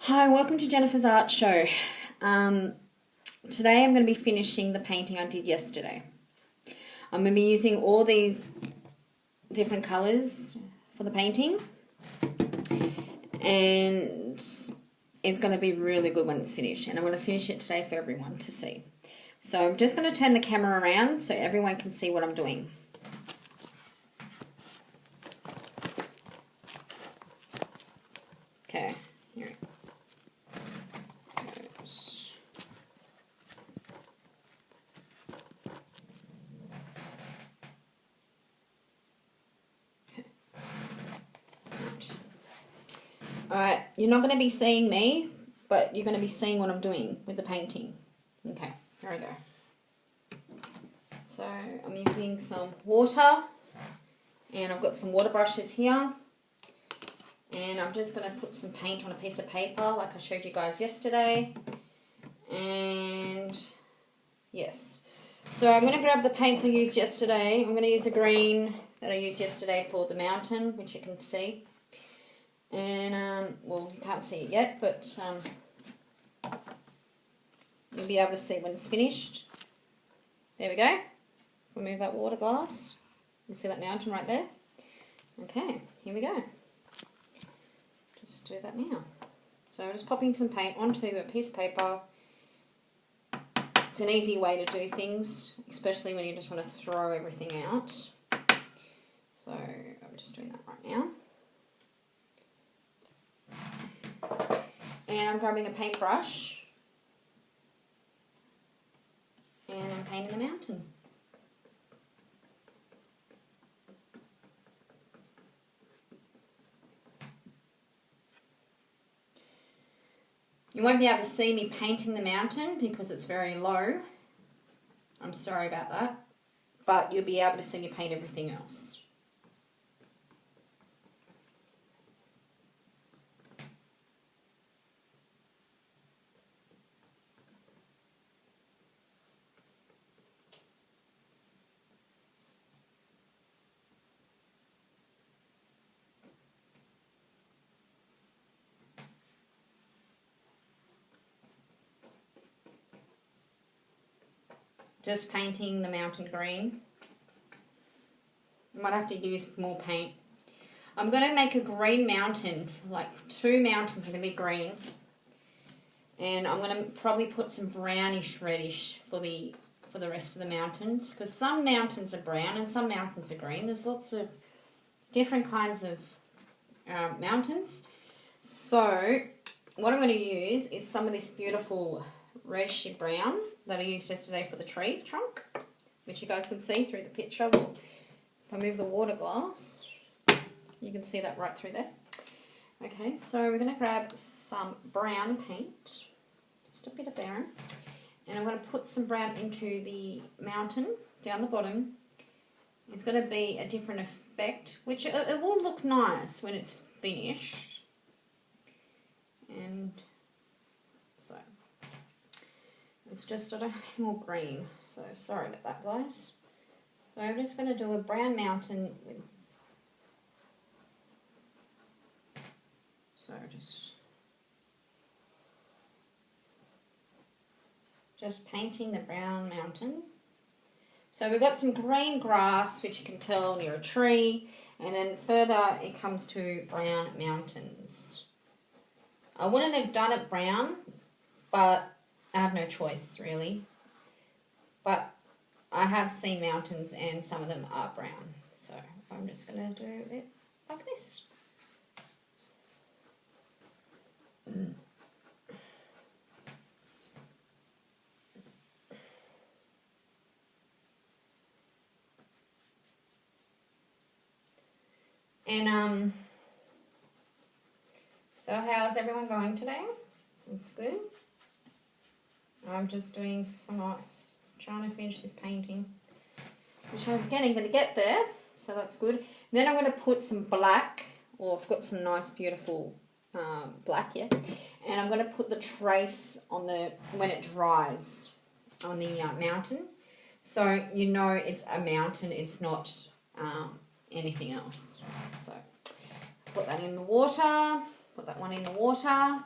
Hi, welcome to Jennifer's Art Show. Today I'm going to be finishing the painting I did yesterday. I'm going to be using all these different colours for the painting, and it's going to be really good when it's finished, and I'm going to finish it today for everyone to see. So I'm just going to turn the camera around so everyone can see what I'm doing. Okay, here it goes. Alright, you're not going to be seeing me, but you're going to be seeing what I'm doing with the painting. Okay, here we go. So I'm using some water, and I've got some water brushes here, and I'm just going to put some paint on a piece of paper like I showed you guys yesterday. And yes, so I'm going to grab the paints I used yesterday. I'm going to use a green that I used yesterday for the mountain, which you can see. And, well, you can't see it yet, but you'll be able to see when it's finished. There we go. Remove that water glass. You see that mountain right there? Okay, here we go. Just do that now. So I'm just popping some paint onto a piece of paper. It's an easy way to do things, especially when you just want to throw everything out. So I'm just doing that right now. And I'm grabbing a paintbrush, and I'm painting the mountain. You won't be able to see me painting the mountain because it's very low. I'm sorry about that. But you'll be able to see me paint everything else. Just painting the mountain green. I might have to use more paint. I'm going to make a green mountain, like 2 mountains are going to be green. And I'm going to probably put some brownish reddish for the rest of the mountains. Because some mountains are brown and some mountains are green. There's lots of different kinds of mountains. So what I'm going to use is some of this beautiful reddish brown that I used yesterday for the tree trunk, which you guys can see through the picture. Well, if I move the water glass, you can see that right through there. Okay, so we're going to grab some brown paint, just a bit of brown, and I'm going to put some brown into the mountain down the bottom. It's going to be a different effect, which it will look nice when it's finished. And so it's just, I don't have any more green, so sorry about that, guys. So I'm just going to do a brown mountain with, so just painting the brown mountain. So we've got some green grass, which you can tell near a tree, and then further it comes to brown mountains. I wouldn't have done it brown, but I have no choice, really. But I have seen mountains and some of them are brown. So I'm just going to do it like this. And so how's everyone going today? It's good. I'm just doing some arts, trying to finish this painting, which I'm going to get there, so that's good. Then I'm going to put some black, or I've got some nice beautiful black, yeah, and I'm going to put the trace on when it dries on the mountain, so you know it's a mountain, it's not anything else. So put that in the water, put that one in the water,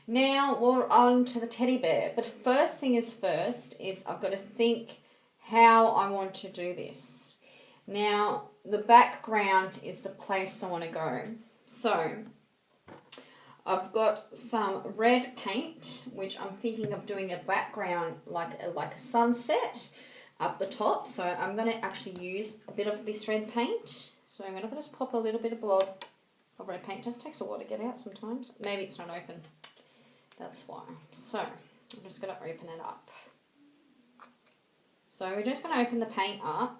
Now we're on to the teddy bear. But first thing is first is I've got to think how I want to do this. Now the background is the place I want to go. So I've got some red paint, which I'm thinking of doing a background like a sunset up the top. So I'm going to actually use a bit of this red paint. So I'm going to just pop a little bit of blob of red paint. It just takes a while to get out sometimes. Maybe it's not open. That's why. So I'm just going to open it up. So we're just going to open the paint up.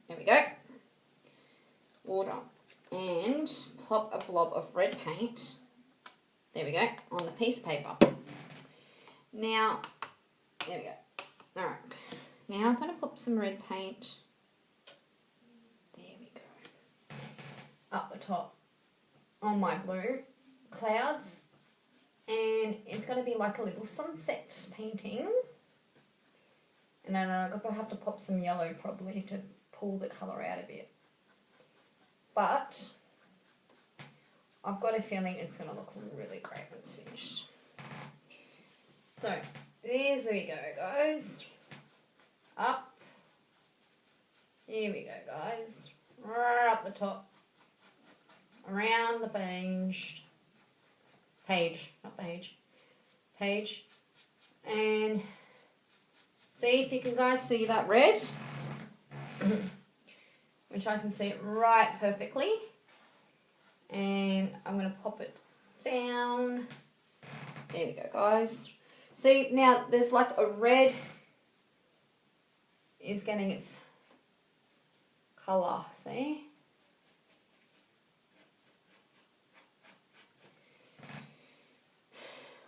There we go. Water. And pop a blob of red paint. There we go. On the piece of paper. Now, there we go. Alright. Now I'm going to pop some red paint. There we go. Up the top on my blue clouds. And it's going to be like a little sunset painting. And then I'm going to have to pop some yellow probably to pull the colour out a bit. But I've got a feeling it's going to look really great when it's finished. So, there we go, guys. Up. Here we go, guys. Right up the top. Around the page. Page. And see if you can guys see that red. Which I can see it right perfectly. And I'm going to pop it down. There we go, guys. See, now there's like a red is getting its colour, see?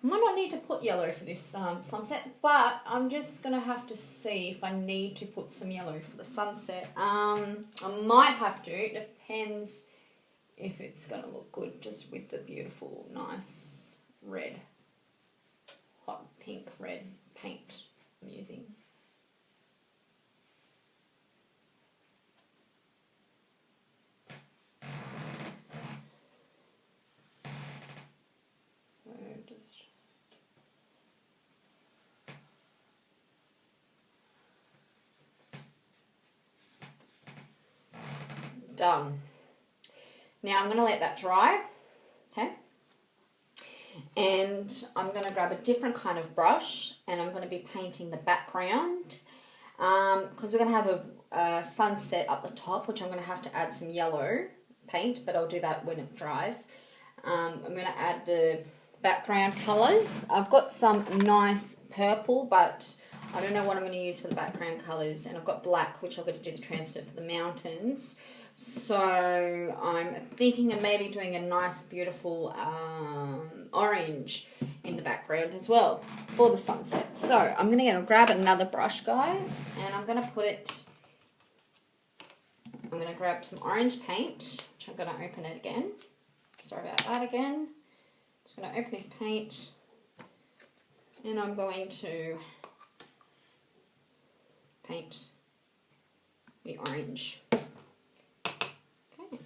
Might not need to put yellow for this sunset, but I'm just going to have to see if I need to put some yellow for the sunset. I might have to. It depends if it's going to look good just with the beautiful, nice red, hot pink red paint I'm using. So just... done. Now I'm going to let that dry, okay? And I'm going to grab a different kind of brush and I'm going to be painting the background because we're going to have a sunset up the top, which I'm going to have to add some yellow paint, but I'll do that when it dries. I'm going to add the background colours. I've got some nice purple, but I don't know what I'm going to use for the background colours, and I've got black, which I'm going to do the transfer for the mountains. So I'm thinking of maybe doing a nice, beautiful orange in the background as well for the sunset. So I'm going to go grab another brush, guys, and I'm going to put it, I'm going to grab some orange paint, which I'm going to open it again. Sorry about that again. Just going to open this paint, and I'm going to paint the orange. Okay,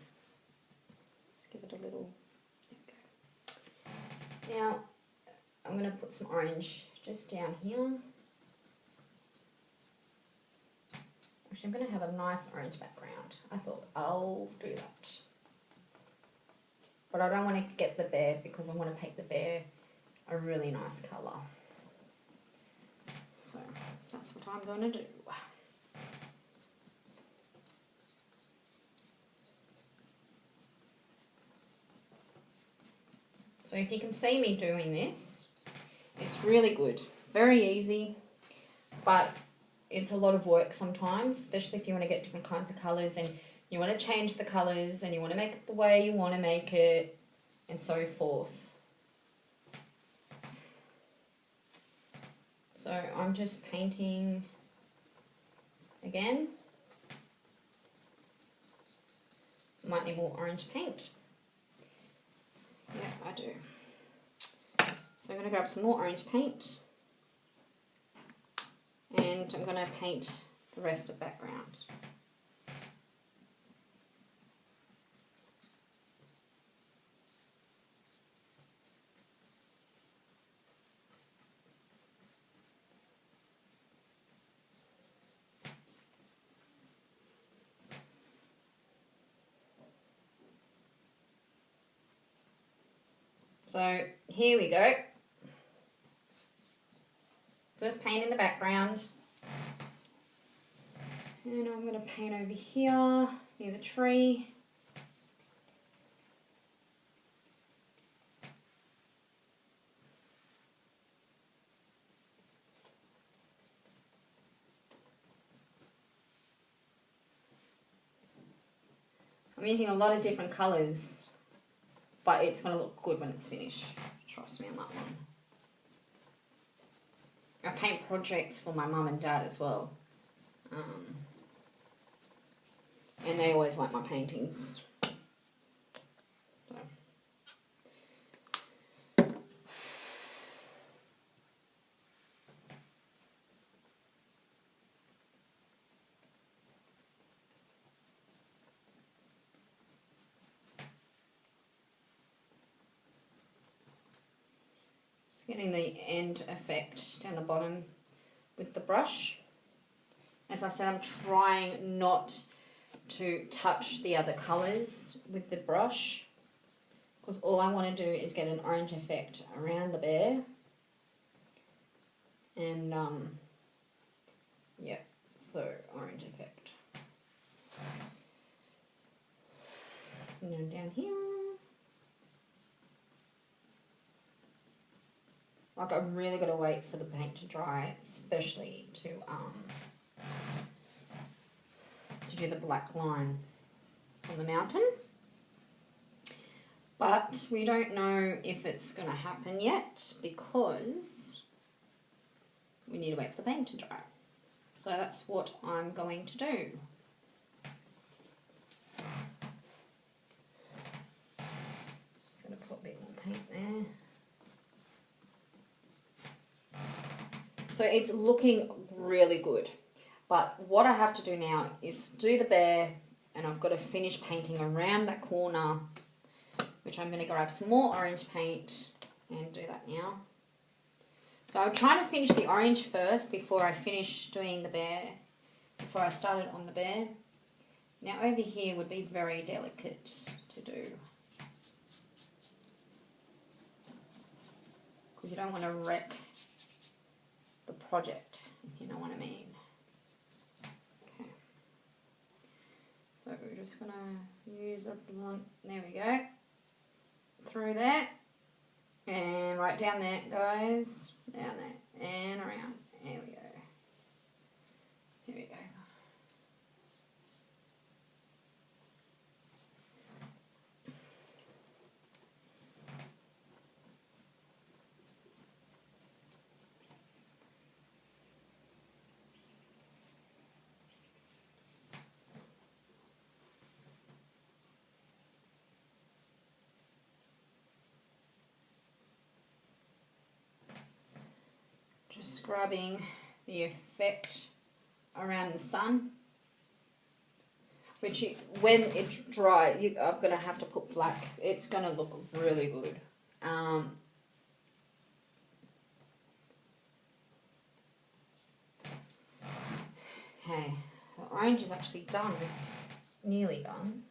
just give it a little, there we go. Now, I'm going to put some orange just down here. Actually, I'm going to have a nice orange background. I thought I'll do that. But I don't want to get the bear because I want to paint the bear a really nice colour. So that's what I'm going to do. So if you can see me doing this, it's really good. Very easy, but it's a lot of work sometimes, especially if you want to get different kinds of colours and you want to change the colours and you want to make it the way you want to make it and so forth. So I'm just painting again. Might need more orange paint. Yeah, I do. So I'm going to grab some more orange paint and I'm going to paint the rest of the background. So here we go. Just paint in the background. And I'm going to paint over here near the tree. I'm using a lot of different colours, but it's going to look good when it's finished. Trust me on that one. I paint projects for my mum and dad as well. And they always like my paintings. So. Just getting the end effect down the bottom with the brush. As I said, I'm trying not to touch the other colours with the brush, because all I want to do is get an orange effect around the bear. And yeah, so orange effect. And then down here. Like, I've really got to wait for the paint to dry, especially to do the black line on the mountain. But we don't know if it's going to happen yet because we need to wait for the paint to dry. So that's what I'm going to do. Just going to put a bit more paint there. So it's looking really good. But what I have to do now is do the bear, and I've got to finish painting around that corner, which I'm going to grab some more orange paint and do that now. So I'm trying to finish the orange first before I finish doing the bear, before I started on the bear. Now over here would be very delicate to do, because you don't want to wreck the project, if you know what I mean. Okay. So we're just going to use a blunt, there we go, through there, and right down there it goes, down there, and around, there we go. Here we go. Just scrubbing the effect around the sun, which when it's dry, I'm going to have to put black. It's going to look really good. Okay, the orange is actually done, nearly done.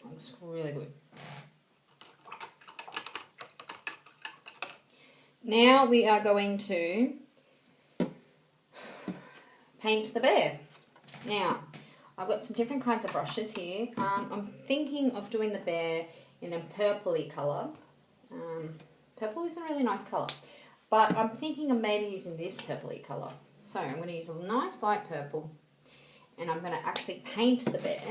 Looks really good. Now we are going to paint the bear. Now, I've got some different kinds of brushes here. I'm thinking of doing the bear in a purpley colour. Purple is a really nice colour, but I'm thinking of maybe using this purpley colour. So I'm going to use a nice light purple, and I'm going to actually paint the bear.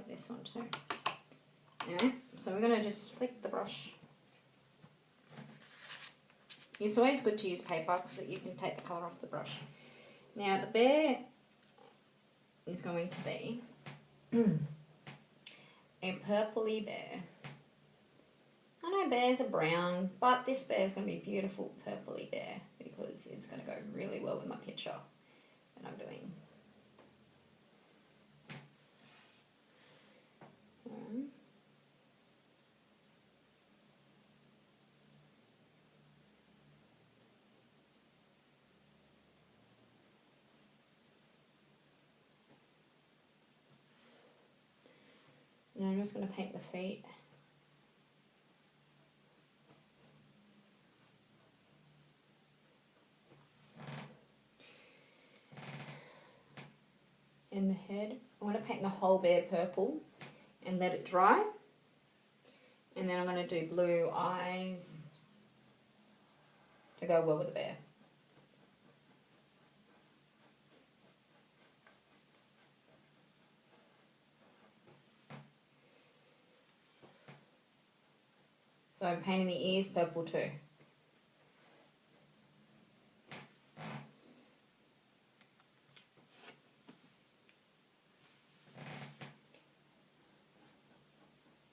This one too. Anyway, so we're going to just flick the brush. It's always good to use paper because you can take the colour off the brush. Now the bear is going to be a purpley bear. I know bears are brown, but this bear is going to be a beautiful purpley bear because it's going to go really well with my picture that I'm doing. And I'm just going to paint the feet. And the head. I want to paint the whole bear purple and let it dry. And then I'm going to do blue eyes to go well with the bear. So I'm painting the ears purple too.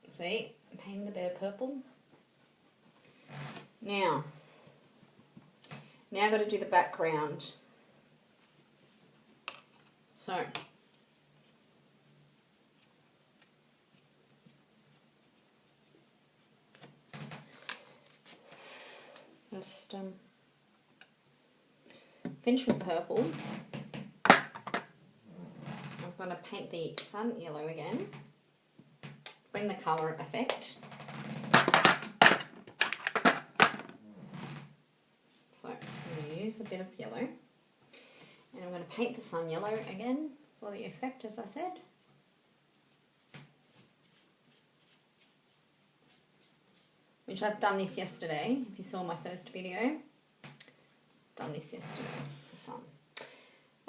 See, I'm painting the bear purple. Now I've got to do the background. So, just finish with purple. I'm going to paint the sun yellow again. Bring the colour effect. So I'm going to use a bit of yellow. And I'm going to paint the sun yellow again for the effect, as I said. Which I've done this yesterday, if you saw my first video. Done this yesterday, the sun.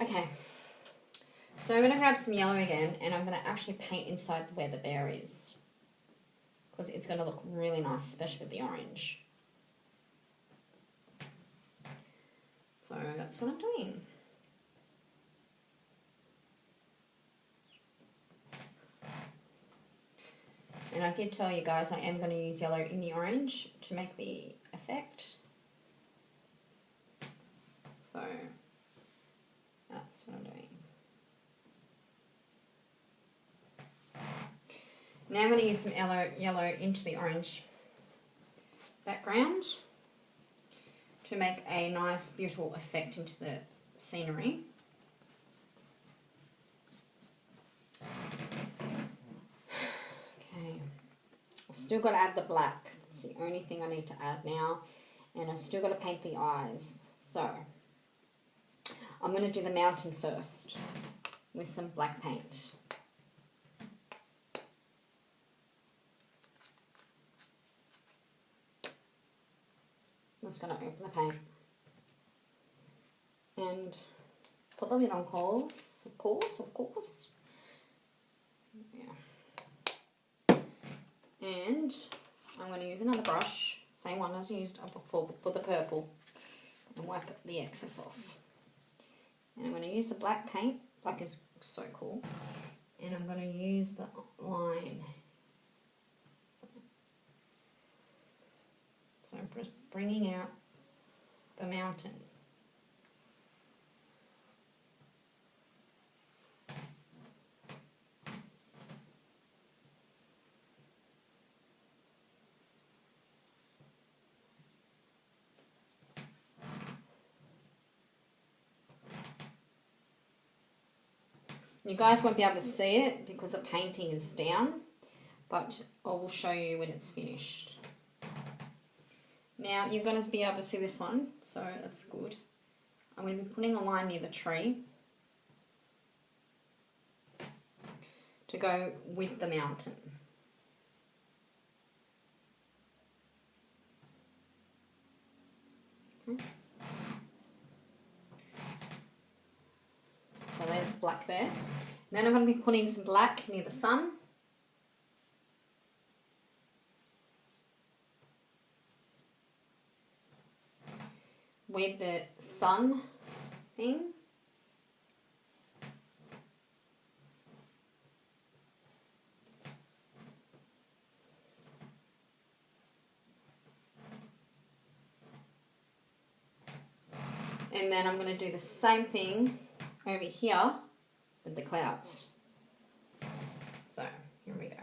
Okay, so I'm going to grab some yellow again and I'm going to actually paint inside where the bear is. Because it's going to look really nice, especially with the orange. So that's what I'm doing. And I did tell you guys I am going to use yellow in the orange to make the effect. So that's what I'm doing. Now I'm going to use some yellow into the orange background to make a nice, beautiful effect into the scenery. Okay, I've still got to add the black. That's the only thing I need to add now. And I've still got to paint the eyes. So, I'm going to do the mountain first with some black paint. I'm just going to open the paint and put the lid on, of course. Yeah. And I'm going to use another brush, same one as I used before for the purple, and wipe the excess off. And I'm going to use the black paint. Black is so cool. And I'm going to use the line. So I'm just bringing out the mountain. You guys won't be able to see it because the painting is down, but I will show you when it's finished. Now you're going to be able to see this one, so that's good. I'm going to be putting a line near the tree to go with the mountain. Okay. So there's black there. Then I'm going to be putting some black near the sun. With the sun thing. And then I'm going to do the same thing over here with the clouds. So, here we go.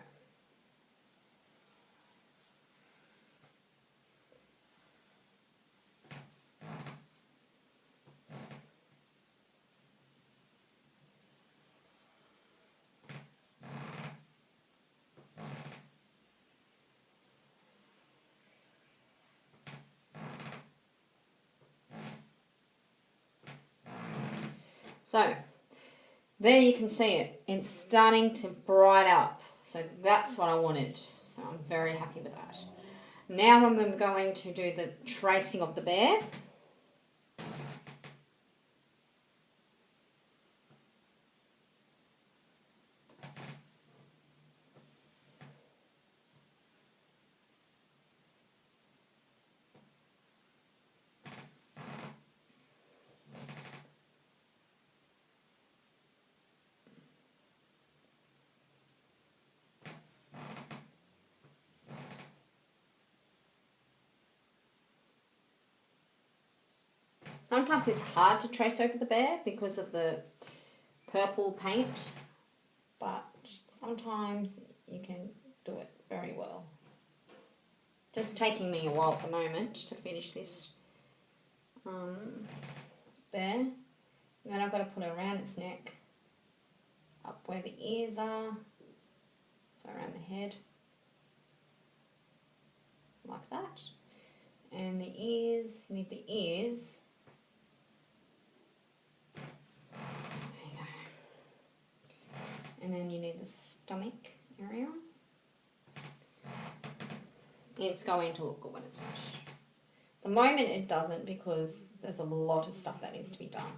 So there you can see it. It's starting to bright up. So that's what I wanted. So I'm very happy with that. Now I'm going to do the tracing of the bear. Sometimes it's hard to trace over the bear because of the purple paint, but sometimes you can do it very well. Just taking me a while at the moment to finish this bear. And then I've got to put it around its neck, up where the ears are, so around the head, like that. And the ears, you need the ears. And then you need the stomach area. It's going to look good when it's finished. At the moment it doesn't because there's a lot of stuff that needs to be done.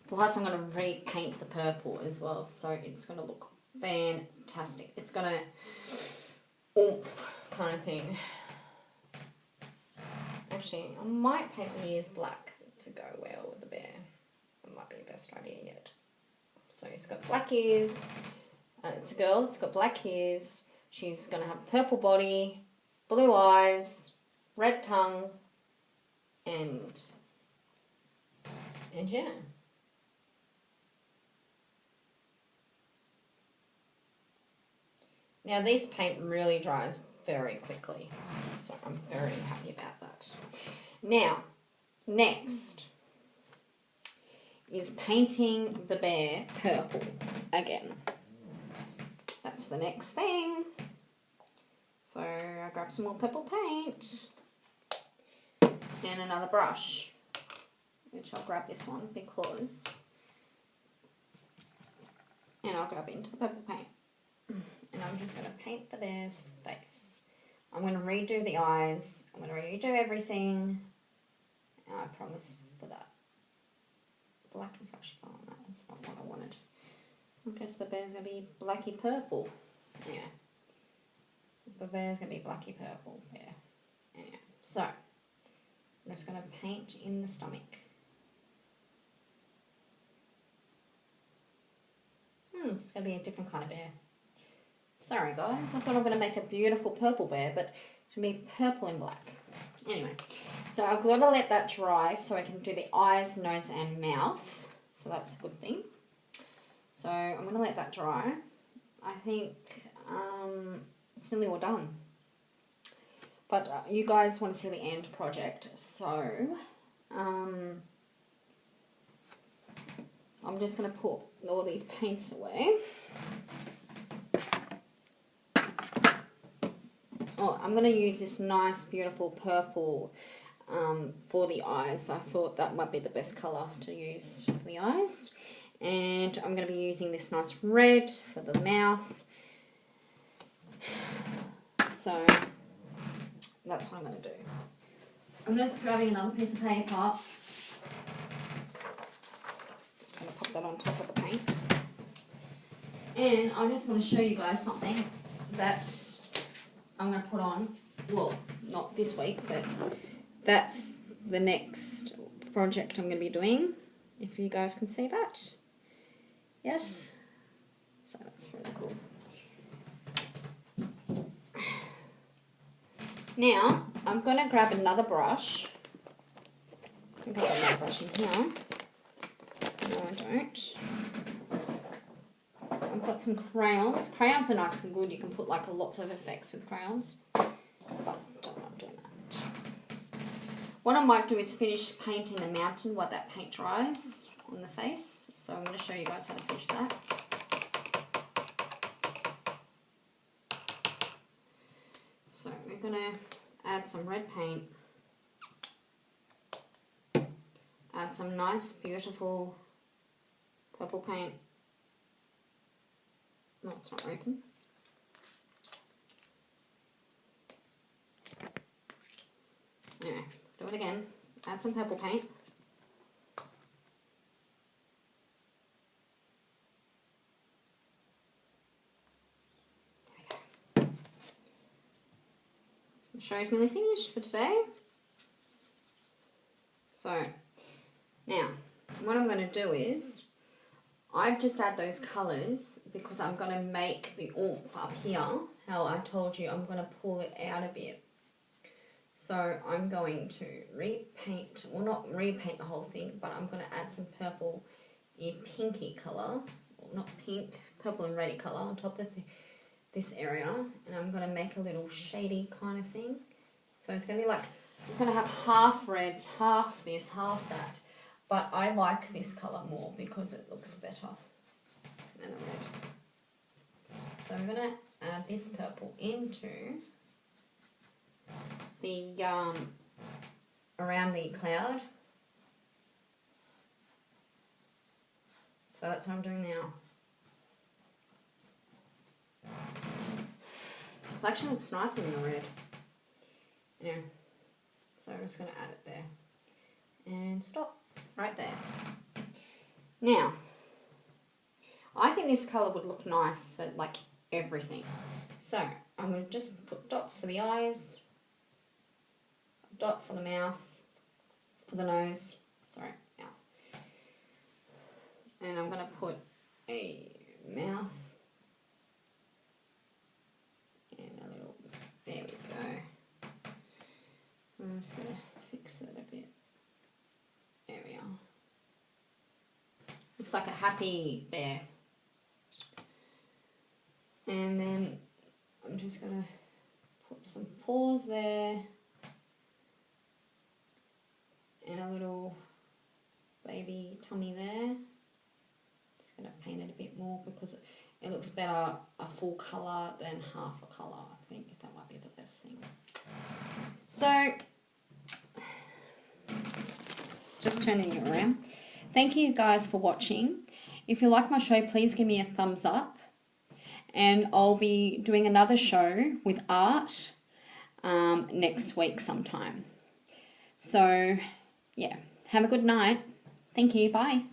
Plus I'm going to repaint the purple as well, so it's going to look fantastic. It's going to oomph kind of thing. Actually, I might paint the ears black to go well with the bear. That might be the best idea yet. So it's got black ears. It's a girl, it's got black ears, she's going to have a purple body, blue eyes, red tongue, and yeah. Now this paint really dries very quickly, so I'm very happy about that. Now, next is painting the bear purple again. That's the next thing. So I grab some more purple paint and another brush, which I'll grab this one because, and I'll grab into the purple paint. And I'm just going to paint the bear's face. I'm going to redo the eyes. I'm going to redo everything. And I promise for that. Black is actually fine. That's not what I wanted. I guess the bear's going to be blacky purple. Yeah. The bear's going to be blacky purple. Yeah. Anyway. So, I'm just going to paint in the stomach. It's going to be a different kind of bear. Sorry guys, I thought I'm going to make a beautiful purple bear, but it's going to be purple and black. Anyway, so I've got to let that dry so I can do the eyes, nose and mouth. So that's a good thing. So I'm going to let that dry. I think it's nearly all done. But you guys want to see the end project, so I'm just going to put all these paints away. Oh, I'm going to use this nice, beautiful purple for the eyes. I thought that might be the best colour to use for the eyes. And I'm going to be using this nice red for the mouth. So, that's what I'm going to do. I'm just grabbing another piece of paper. Just going to pop that on top of the paint. And I just want to show you guys something that I'm going to put on, well, not this week, but that's the next project I'm going to be doing, if you guys can see that. Yes? So that's really cool. Now, I'm going to grab another brush. I think I've got another brush in here. No, I don't. I've got some crayons. Crayons are nice and good. You can put like lots of effects with crayons. But I'm not doing that. What I might do is finish painting the mountain while that paint dries on the face. So I'm going to show you guys how to finish that. So we're going to add some red paint. Add some nice, beautiful purple paint. No, it's not open. Yeah, do it again. Add some purple paint. There we go. The show's nearly finished for today. So, now, what I'm going to do is, I've just add those colours because I'm going to make the oomph up here. How I told you I'm going to pull it out a bit. So I'm going to repaint, well not repaint the whole thing, but I'm going to add some purple pinky colour, well not pink, purple and reddy colour on top of this area. And I'm going to make a little shady kind of thing. So it's going to be like, it's going to have half reds, half this, half that. But I like this colour more because it looks better than the red. So I'm going to add this purple into the around the cloud. So that's what I'm doing now. It actually looks nicer than the red. Anyway, so I'm just going to add it there. And stop right there. Now, I think this colour would look nice for like everything. So I'm going to just put dots for the eyes, a dot for the mouth, for the nose, sorry, mouth. And I'm going to put a mouth and a little, there we go. I'm just going to fix it a bit. There we are. Looks like a happy bear. And then I'm just going to put some paws there. And a little baby tummy there. Just going to paint it a bit more because it looks better a full colour than half a colour. I think that might be the best thing. So, just turning it around. Thank you guys for watching. If you like my show, please give me a thumbs up. And I'll be doing another show with art next week sometime. So, yeah. Have a good night. Thank you. Bye.